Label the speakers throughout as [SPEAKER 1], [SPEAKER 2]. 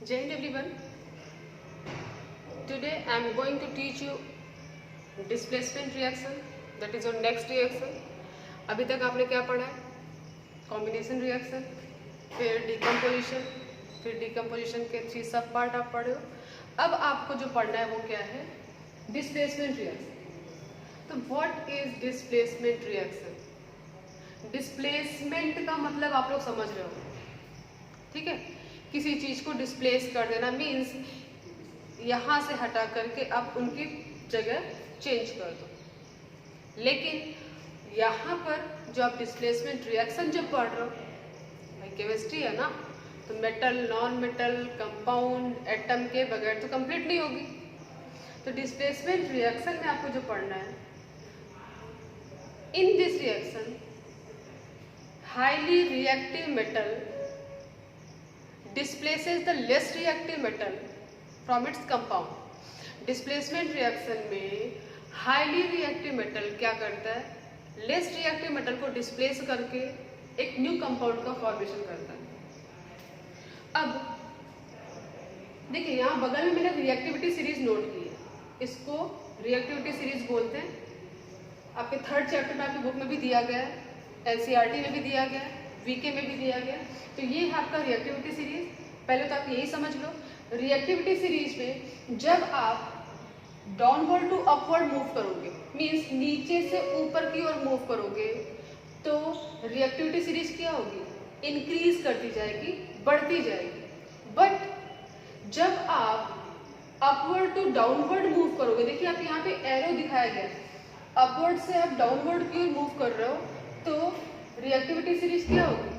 [SPEAKER 1] Jai Hind everyone. Today I am going to teach you displacement reaction, that is your next reaction. अभी तक आपने क्या पढ़ा है? कॉम्बिनेशन रिएक्शन, फिर डिकम्पोजिशन, फिर डिकम्पोजिशन के 3 सब पार्ट आप पढ़े हो. अब आपको जो पढ़ना है वो क्या है? Displacement reaction. तो what is displacement reaction? Displacement का मतलब आप लोग समझ रहे हो, ठीक है? किसी चीज को डिस्प्लेस कर देना मीन्स यहाँ से हटा करके आप उनकी जगह चेंज कर दो. लेकिन यहाँ पर जो आप डिस्प्लेसमेंट रिएक्शन जब पढ़ रहे हो, भाई केमिस्ट्री है ना, तो metal, non metal, compound, atom के बगैर तो कंप्लीट नहीं होगी. तो डिस्प्लेसमेंट रिएक्शन में आपको जो पढ़ना है, in this reaction highly reactive metal displaces the less reactive metal from its compound. Displacement reaction में हाईली रिएक्टिव मेटल क्या करता है? लेस रिएक्टिव मेटल को डिस्प्लेस करके एक न्यू कंपाउंड का फॉर्मेशन करता है. अब देखिए यहाँ बगल में मैंने रिएक्टिविटी सीरीज नोट की है. इसको रिएक्टिविटी सीरीज बोलते हैं. आपके 3rd चैप्टर में आपकी बुक में भी दिया गया है, एनसीईआरटी में भी दिया गया है, वीके में भी दिया गया. तो ये है आपका रिएक्टिविटी सीरीज. पहले तो आप यही समझ लो, रिएक्टिविटी सीरीज में जब आप डाउनवर्ड टू अपवर्ड मूव करोगे, मींस नीचे से ऊपर की ओर मूव करोगे, तो रिएक्टिविटी सीरीज क्या होगी? इंक्रीज करती जाएगी, बढ़ती जाएगी. बट जब आप अपवर्ड टू डाउनवर्ड मूव करोगे, देखिए आप यहाँ पे एरो दिखाया गया है, अपवर्ड से आप डाउनवर्ड की ओर मूव कर रहे हो, तो रिएक्टिविटी सीरीज क्या होगी?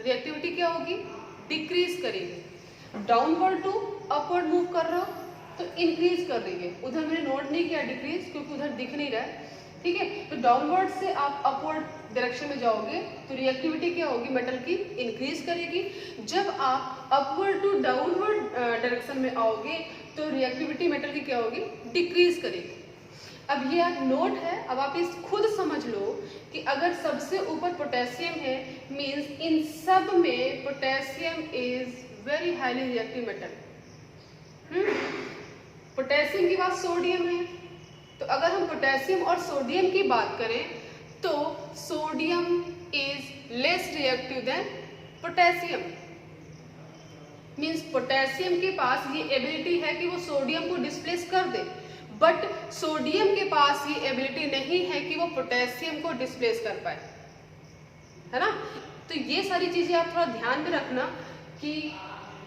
[SPEAKER 1] रिएक्टिविटी क्या होगी? डिक्रीज करेगी. डाउनवर्ड टू अपवर्ड मूव कर रहा हो तो इंक्रीज कर रही है. उधर मैंने नोट नहीं किया डिक्रीज, क्योंकि उधर दिख नहीं रहा है, ठीक है? तो डाउनवर्ड से आप अपवर्ड डायरेक्शन में जाओगे तो रिएक्टिविटी क्या होगी? मेटल की इंक्रीज करेगी. जब आप अपवर्ड टू डाउनवर्ड डायरेक्शन में आओगे तो रिएक्टिविटी मेटल की क्या होगी? डिक्रीज करेगी. अब ये आप नोट है, अब आप इस खुद समझ लो कि अगर सबसे ऊपर पोटेशियम है, मींस इन सब में potassium is very highly reactive metal. Potassium के बाद सोडियम है, तो अगर हम पोटेशियम और सोडियम की बात करें तो sodium is less reactive than potassium. Means potassium के पास ये एबिलिटी है कि वो सोडियम को डिस्प्लेस कर दे, बट सोडियम के पास ये एबिलिटी नहीं है कि वो पोटेशियम को डिस्प्लेस कर पाए, है ना? तो ये सारी चीजें आप थोड़ा ध्यान में रखना कि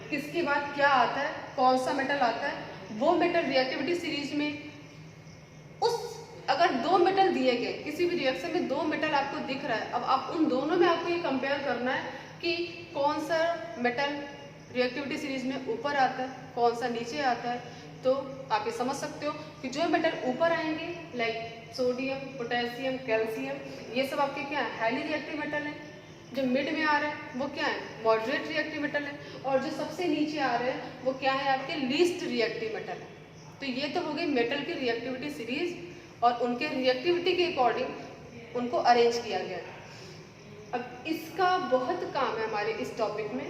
[SPEAKER 1] किसके बाद क्या आता है, कौन सा मेटल आता है. वो मेटल रिएक्टिविटी सीरीज में अगर 2 मेटल दिए गए, किसी भी रिएक्शन में 2 मेटल आपको दिख रहा है, अब आप उन दोनों में आपको ये कंपेयर करना है कि कौन सा मेटल रिएक्टिविटी सीरीज में ऊपर आता है, कौन सा नीचे आता है. तो आप ये समझ सकते हो कि जो मेटल ऊपर आएंगे लाइक सोडियम, पोटेशियम, कैल्शियम, ये सब आपके क्या है? हाईली रिएक्टिव मेटल है. जो मिड में आ रहे हैं वो क्या है? मॉडरेट रिएक्टिव मेटल है. और जो सबसे नीचे आ रहे हैं वो क्या है? आपके लीस्ट रिएक्टिव मेटल है. तो ये तो हो गई मेटल की रिएक्टिविटी सीरीज, और उनके रिएक्टिविटी के अकॉर्डिंग उनको अरेंज किया गया. अब इसका बहुत काम है हमारे इस टॉपिक में,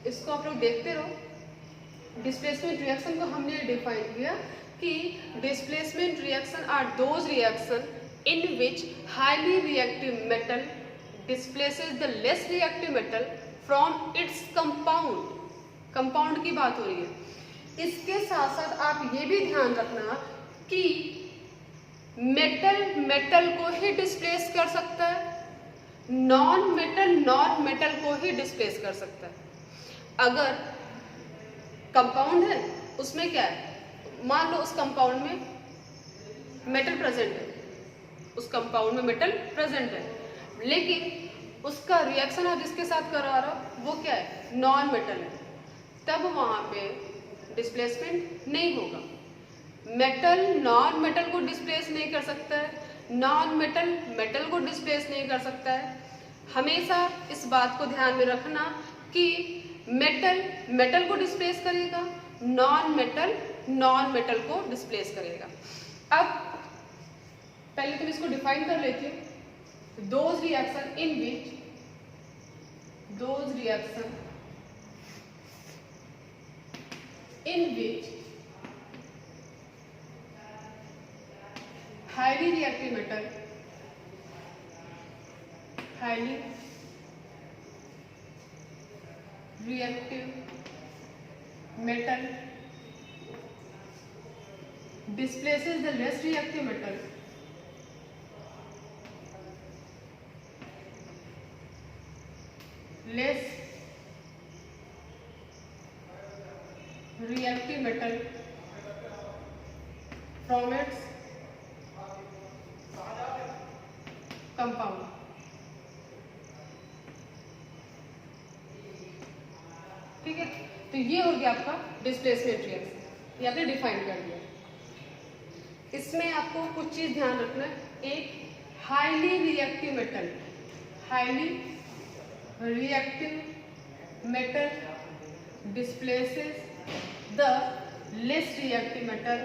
[SPEAKER 1] इसको आप लोग देखते रहो. डिस्प्लेसमेंट रिएक्शन को हमने डिफाइन किया कि displacement reaction are those reaction in which highly reactive metal displaces the less reactive metal from its compound. Compound की बात हो रही है. इसके साथ साथ आप ये भी ध्यान रखना कि मेटल मेटल को ही डिस्प्लेस कर सकता है, नॉन मेटल को ही डिस्प्लेस कर सकता है. अगर कंपाउंड है उसमें क्या है, मान लो उस कंपाउंड में मेटल प्रेजेंट है, उस कंपाउंड में मेटल प्रेजेंट है, लेकिन उसका रिएक्शन आप जिसके साथ करा रहे हो वो क्या है? नॉन मेटल है. तब वहां पे डिस्प्लेसमेंट नहीं होगा. मेटल नॉन मेटल को डिस्प्लेस नहीं कर सकता है, नॉन मेटल मेटल को डिस्प्लेस नहीं कर सकता है. हमेशा इस बात को ध्यान में रखना कि मेटल मेटल को डिस्प्लेस करेगा, नॉन मेटल को डिस्प्लेस करेगा. अब पहले तुम इसको डिफाइन कर लेते हो. Those reaction in which those reaction in which highly reactive metal displaces the less reactive metal from its compound. ठीक है, तो ये हो गया आपका डिस्प्लेसमेंट रिएक्शन, ये आपने डिफाइन कर दिया। इसमें आपको कुछ चीज ध्यान रखना है। एक, highly reactive metal displaces the less reactive metal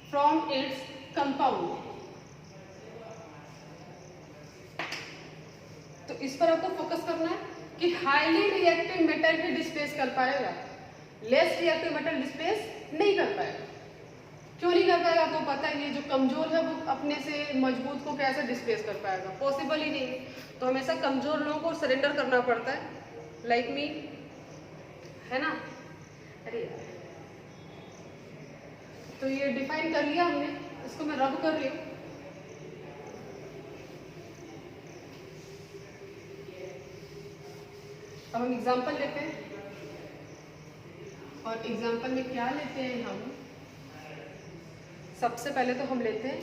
[SPEAKER 1] from its compound। तो इस पर आपको फोकस करना है कि हाईली रिएक्टिव मेटल ही डिस्प्लेस कर पाएगा, लेस रिएक्टिव मेटल डिस्प्लेस नहीं कर पाएगा। क्यों नहीं कर पाएगा? आपको पता ही है, जो कमजोर है वो अपने से मजबूत को कैसे डिस्प्लेस कर पाएगा? पॉसिबल ही नहीं है। तो हमेशा कमजोर लोगों को सरेंडर करना पड़ता है, लाइक मी, है ना? अरे यार, तो ये डिफाइन कर लिया हमने, इसको मैं रब कर रही हूँ। अब हम एग्जाम्पल लेते हैं, और एग्जाम्पल में क्या लेते हैं हम? सबसे पहले तो हम लेते हैं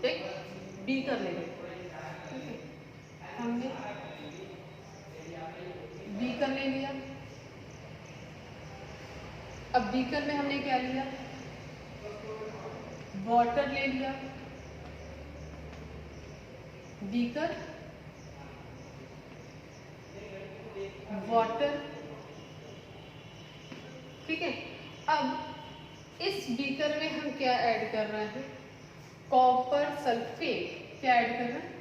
[SPEAKER 1] एक बीकर लेंगे। हमने बीकर ले लिया। अब बीकर में हमने क्या लिया? वाटर ले लिया। बीकर, वाटर, ठीक है। अब इस बीकर में हम क्या ऐड कर रहे हैं? Copper sulphate. क्या ऐड कर रहे हैं?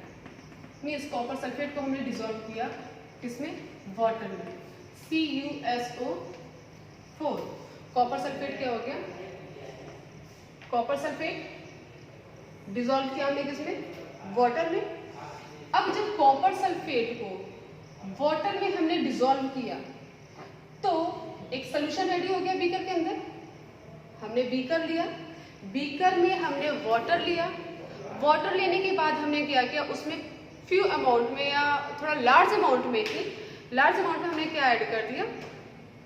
[SPEAKER 1] मीन्स कॉपर सल्फेट को हमने डिसॉल्व किया किसमें? वाटर में, CuSO4। कॉपर सल्फेट क्या हो गया? कॉपर सल्फेट डिसॉल्व किया हमने किसमें? वाटर में। अब जब कॉपर सल्फेट को वाटर में हमने डिसॉल्व किया तो एक सोल्यूशन रेडी हो गया बीकर के अंदर। हमने बीकर लिया, बीकर में हमने वाटर लिया। वाटर लेने के बाद हमने क्या किया? उसमें फ्यू अमाउंट में या थोड़ा लार्ज अमाउंट में हमने क्या ऐड कर दिया?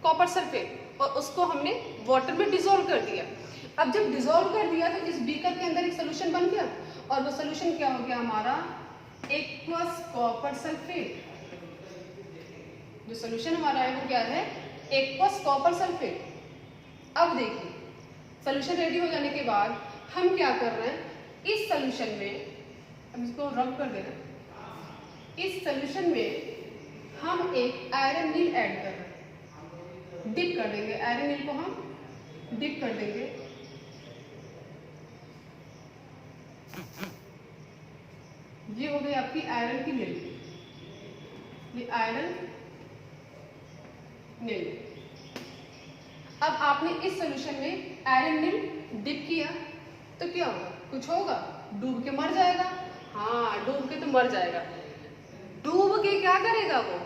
[SPEAKER 1] कॉपर सल्फेट, और उसको हमने वाटर में डिसॉल्व कर दिया। अब जब डिसॉल्व कर दिया तो इस बीकर के अंदर एक सोल्यूशन बन गया, और वो सोल्यूशन क्या हो गया हमारा? Aqueous copper sulphate. जो सोल्यूशन हमारा है वो क्या है? Aqueous copper sulphate. अब देखिए, सोल्यूशन रेडी हो जाने के बाद हम क्या कर रहे हैं? इस सोल्यूशन में, अब इसको रब कर देना, इस सोल्यूशन में हम एक आयरन नील ऐड कर रहे हैं, डिप कर देंगे। आयरन नील को हम डिप कर देंगे। ये हो गई आपकी आयरन की नील, ये आयरन नील। अब आपने इस सोल्यूशन में आयरन नील डिप किया तो क्या होगा? कुछ होगा? डूब के मर जाएगा। हाँ, डूब के तो मर जाएगा। डूब के क्या करेगा? वो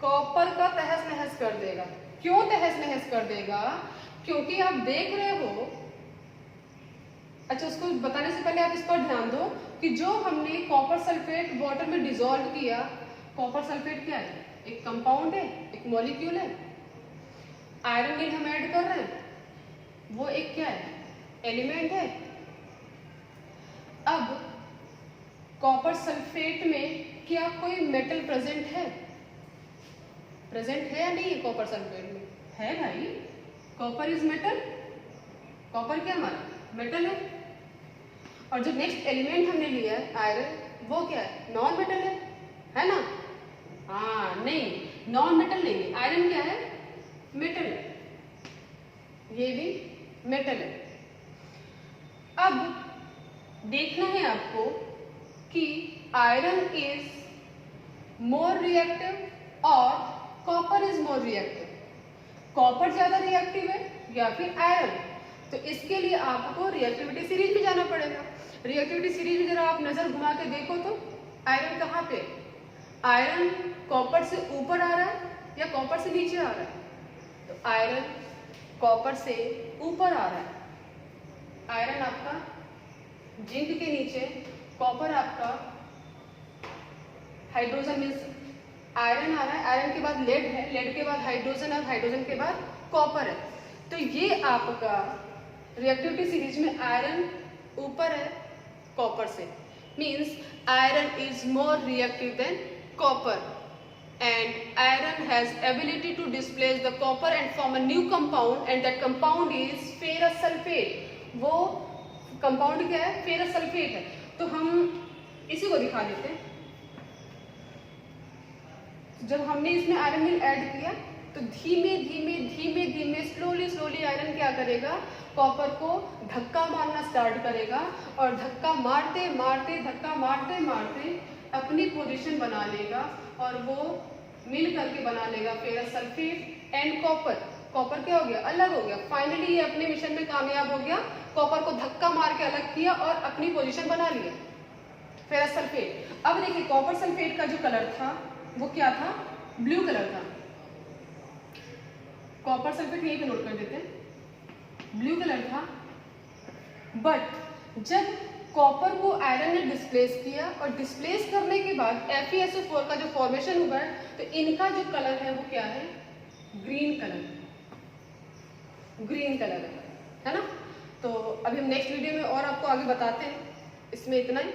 [SPEAKER 1] कॉपर का तहस नहस कर देगा। क्यों तहस नहस कर देगा? क्योंकि आप देख रहे हो, अच्छा उसको बताने से पहले आप इस पर ध्यान दो कि जो हमने कॉपर सल्फेट वाटर में डिसॉल्व किया, कॉपर सल्फेट क्या है? एक कंपाउंड है, एक मॉलिक्यूल है। आयरन नील हम ऐड कर रहे हैं, वो एक क्या है? एलिमेंट है। अब कॉपर सल्फेट में क्या कोई मेटल प्रेजेंट है? प्रेजेंट है या नहीं है? कॉपर सल्फेट में है भाई, कॉपर इज मेटल। कॉपर क्या हमारा? मेटल है। और जो नेक्स्ट एलिमेंट हमने लिया है आयरन, वो क्या है? नॉन मेटल है ना? हाँ, नहीं, नॉन मेटल नहीं है। आयरन क्या है? मेटल है। ये भी मेटल है। अब देखना है आपको कि आयरन इज मोर रिएक्टिव और copper is more reactive, copper ज्यादा रिएक्टिव है या फिर आयरन? तो इसके लिए आपको रिएक्टिविटी सीरीज में जाना पड़ेगा। रिएक्टिविटी सीरीज में जरा आप नजर घुमा के देखो तो आयरन कहाँ पे? आयरन कॉपर से ऊपर आ रहा है या कॉपर से नीचे आ रहा है? तो आयरन कॉपर से ऊपर आ रहा है। आयरन आपका जिंक के नीचे, कॉपर आपका हाइड्रोजन मीन्स आयरन आ रहा है, आयरन के बाद लेड है, लेड के बाद हाइड्रोजन है, हाइड्रोजन के बाद कॉपर है। तो ये आपका रिएक्टिविटी सीरीज में आयरन ऊपर है कॉपर से, means iron is more reactive than copper, and iron has ability to displace the copper and form a new compound, and that compound is ferrous sulfate। वो compound क्या है? Ferrous sulphate है। तो हम इसी को दिखा देते हैं। जब हमने इसमें आयरन मिल ऐड किया तो धीमे धीमे धीमे धीमे स्लोली स्लोली आयरन क्या करेगा? कॉपर को धक्का मारना स्टार्ट करेगा, और धक्का मारते मारते धक्का मारते मारते अपनी पोजीशन बना लेगा, और वो मिल करके बना लेगा ferrous sulphate and copper. Copper क्या हो गया? अलग हो गया। फाइनली ये अपने मिशन में कामयाब हो गया, कॉपर को धक्का मार के अलग किया और अपनी पोजीशन बना लिया, फेरस सल्फेट। अब देखिए कॉपर सल्फेट का जो कलर था वो क्या था? ब्लू कलर था। कॉपर सल्फेट यहीं पे नोट कर देते हैं, ब्लू कलर था। बट जब कॉपर को आयरन ने डिस्प्लेस किया, और डिस्प्लेस करने के बाद FeSO4 का जो फॉर्मेशन हुआ है, तो इनका जो कलर है वो क्या है? ग्रीन कलर, ग्रीन कलर है ना। तो अभी हम नेक्स्ट वीडियो में और आपको आगे बताते हैं। इसमें इतना ही।